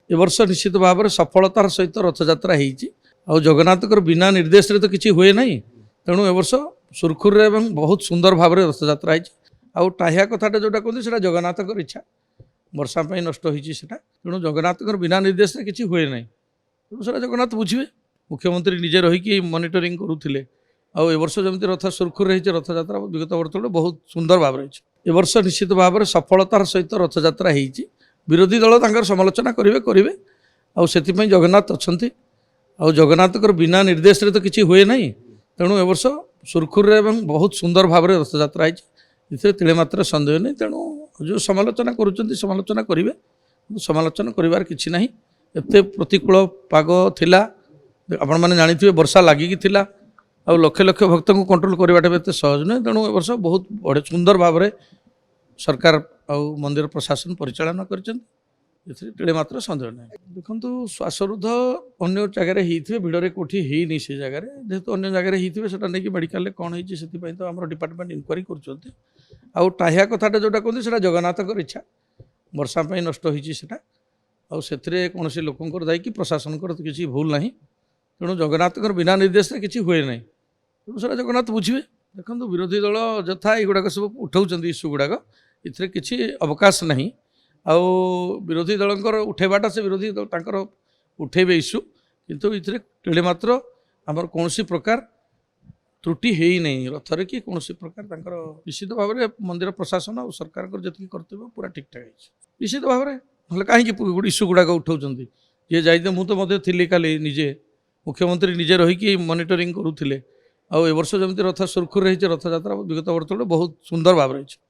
ए वर्ष निश्चित भाव में सफलतार सहित रथयात्रा हो जगन्नाथ बिना निर्देश तो किसी हुए ना तेणु ए वर्ष सुरखुर बहुत सुंदर भाव में रथयात्रा हो टाहिया कथाटा जोटा कहते हैं जगन्नाथ इच्छा वर्षा नष्ट होती तेणु जगन्नाथ बिना निर्देश किसी हुए ना तेणु से जगन्नाथ बुझे मुख्यमंत्री निजे रहीकि मॉनिटरिंग करुले आउ ए वर्ष जमी रथ सुरखुर रही रथयात्रा विगत वर्ष बहुत सुंदर भाव रही ए वर्ष निश्चित भाव में सफलतार सहित रथयात्रा हो विरोधी दल तांकर समालोचना करेंगे आउ से जगन्नाथ अच्छा आउ जगन्नाथ बिना निर्देश तो किसी हुए ना तेणु ए वर्ष सुरखुर बहुत सुंदर भाव में रथयात्रा हो तिले मात्र सन्देह नहीं तेणु जो समालोचना समालोचना करेंगे समालोचना करार कि ना एत प्रतिकूल पाग थिला आपण मैंने जानी वर्षा लगिकी थिला आ लक्ष लक्ष भक्त को कंट्रोल करवाटा एत सहज नुहे तेणु ए वर्ष बहुत बड़े सुंदर भाव में सरकार आउ मंदिर प्रशासन परिचालन कर मात्र सन्देह ना देखो श्वासरुद्ध अन्य जगह होते भिड़े कौटी होनी से जगह जेहेतु अन्य जगह होते नहीं मेडिकल कौन होती तो आम डिपार्टमेंट इनक्वारी कर टाहिया कथाटा जोटा कहते हैं जगन्नाथ इच्छा वर्षा नष्ट होती से कौन लोक दायी प्रशासन किसी भूल ना तेणु जगन्नाथ बिना निर्देश किसी हुए ना तेणु से जगन्नाथ बुझे देखो विरोधी दल यथा युवाक सब उठाऊँ इश्यू गुड़ाक इतने किसी अवकाश ना आउ विरोधी दल उठेबाटा से विरोधी दल तांकर उठेबे इश्यू किंतु इतने मात्र आमर कौन प्रकार त्रुटि है ही नहीं रथरे कि कौन प्रकार तांकर निश्चित भाव में मंदिर प्रशासन और सरकार जी कर्तव्य पूरा ठीक ठाक है निश्चित भाव में ना कहीं इश्यू गुड़ाक उठाऊँ ये जाइए मुझे थी काली निजे मुख्यमंत्री निजे रहीकि मॉनिटरिंग करुले आउ ए वर्ष जमी रथ सुरखुर रही रथयात्रा विगत वर्ष बहुत सुंदर भाव रही।